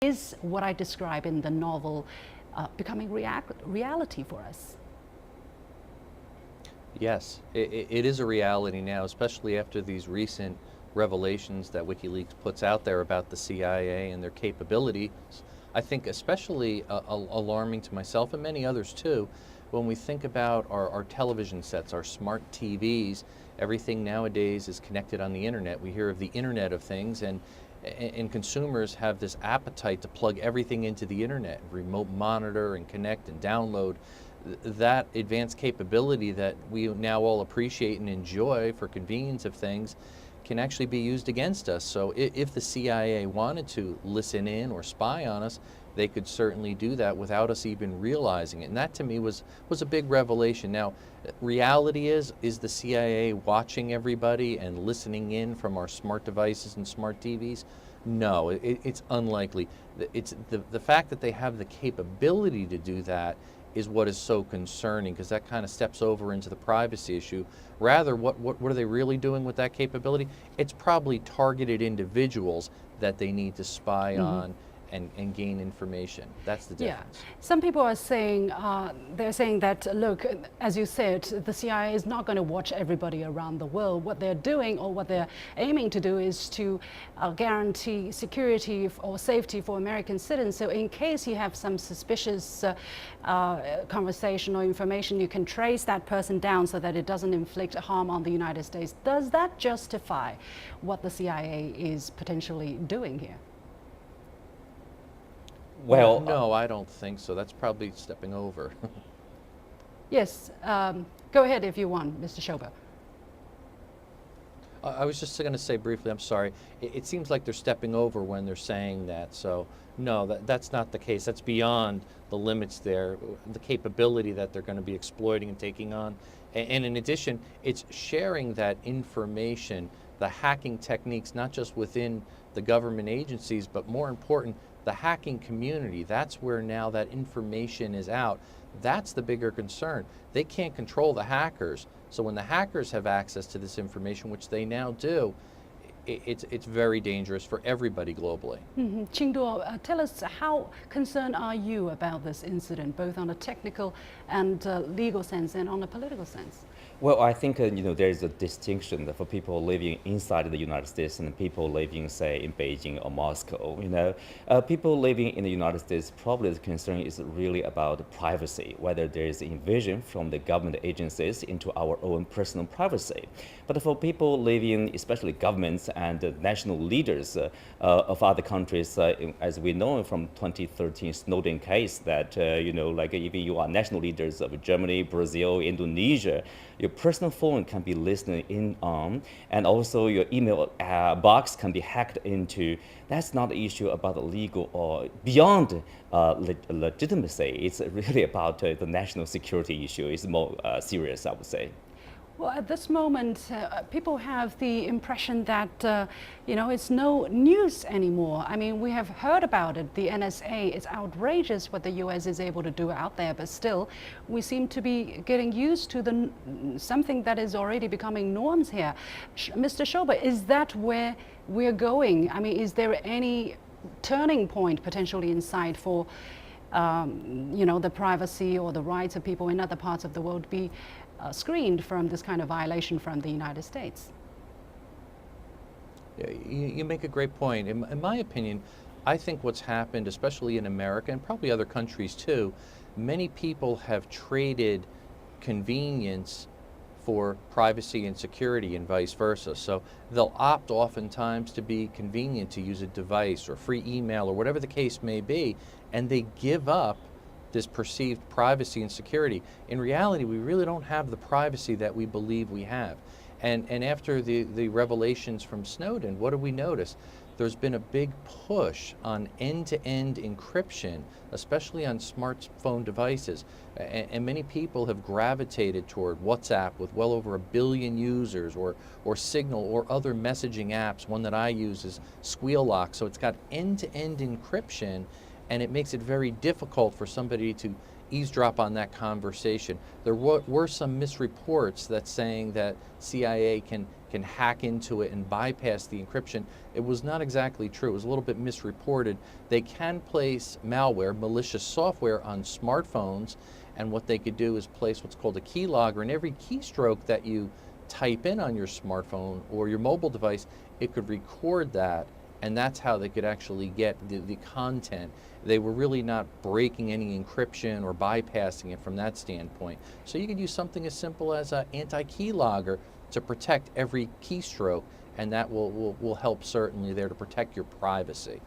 Is what I describe in the novel becoming reality for us? Yes, it is a reality now, especially after these recent revelations that WikiLeaks puts out there about the CIA and their capabilities. I think especially alarming to myself and many others too, when we think about our television sets, our smart TVs. Everything nowadays is connected on the internet. We hear of the Internet of Things, and consumers have this appetite to plug everything into the internet, remote monitor and connect and download. That advanced capability that we now all appreciate and enjoy for convenience of things can actually be used against us. So if the CIA wanted to listen in or spy on us, they could certainly do that without us even realizing it. And that to me was a big revelation. Now, reality is the CIA watching everybody and listening in from our smart devices and smart TVs? No, it's unlikely. It's the fact that they have the capability to do that is what is so concerning, because that kind of steps over into the privacy issue. Rather, what are they really doing with that capability? It's probably targeted individuals that they need to spy on and gain information. That's the difference. Yeah. Some people are saying, they're saying that, look, as you said, the CIA is not going to watch everybody around the world. What they're doing, or what they're aiming to do, is to guarantee security or safety for American citizens. So in case you have some suspicious conversation or information, you can trace that person down so that it doesn't inflict harm on the United States. Does that justify what the CIA is potentially doing here? Well, no, I don't think so. That's probably stepping over. Yes, go ahead if you want, Mr. Schober. I was just going to say briefly, I'm sorry, it seems like they're stepping over when they're saying that. So no, that's not the case. That's beyond the limits there, the capability that they're going to be exploiting and taking on. And in addition, it's sharing that information, the hacking techniques, not just within the government agencies, but more important, the hacking community. That's where now that information is out. That's the bigger concern. They can't control the hackers. So when the hackers have access to this information, which they now do, it's very dangerous for everybody globally. Qingduo, tell us, how concerned are you about this incident, both on a technical and legal sense and on a political sense? Well, I think there is a distinction for people living inside the United States and people living, say, in Beijing or Moscow. People living in the United States, probably the concern is really about privacy, whether there is invasion from the government agencies into our own personal privacy. But for people living, especially governments and national leaders of other countries, as we know from 2013 Snowden case, that like even you are national leaders of Germany, Brazil, Indonesia, your personal phone can be listened in on, and also your email box can be hacked into. That's not an issue about legal or beyond legitimacy. It's really about the national security issue. It's more serious, I would say. Well, at this moment, people have the impression that, it's no news anymore. I mean, we have heard about it. The NSA, it's outrageous what the US is able to do out there, but still, we seem to be getting used to something that is already becoming norms here. Mr. Schober, is that where we're going? I mean, is there any turning point potentially in sight for, the privacy or the rights of people in other parts of the world to be screened from this kind of violation from the United States? Yeah, you make a great point. In my opinion, I think what's happened, especially in America and probably other countries too, many people have traded convenience for privacy and security and vice versa. So they'll opt oftentimes to be convenient to use a device or free email or whatever the case may be, and they give up this perceived privacy and security. In reality, we really don't have the privacy that we believe we have. And after the revelations from Snowden, what do we notice? There's been a big push on end-to-end encryption, especially on smartphone devices. And many people have gravitated toward WhatsApp with well over 1 billion users, or Signal, or other messaging apps. One that I use is SquealLock. So it's got end-to-end encryption, and it makes it very difficult for somebody to eavesdrop on that conversation. There were some misreports that saying that CIA can can hack into it and bypass the encryption. It was not exactly true. It was a little bit misreported. They can place malware, malicious software on smartphones, and what they could do is place what's called a keylogger, and every keystroke that you type in on your smartphone or your mobile device, it could record that, and that's how they could actually get the content. They were really not breaking any encryption or bypassing it from that standpoint. So you could use something as simple as an anti-keylogger to protect every keystroke, and that will help certainly there to protect your privacy.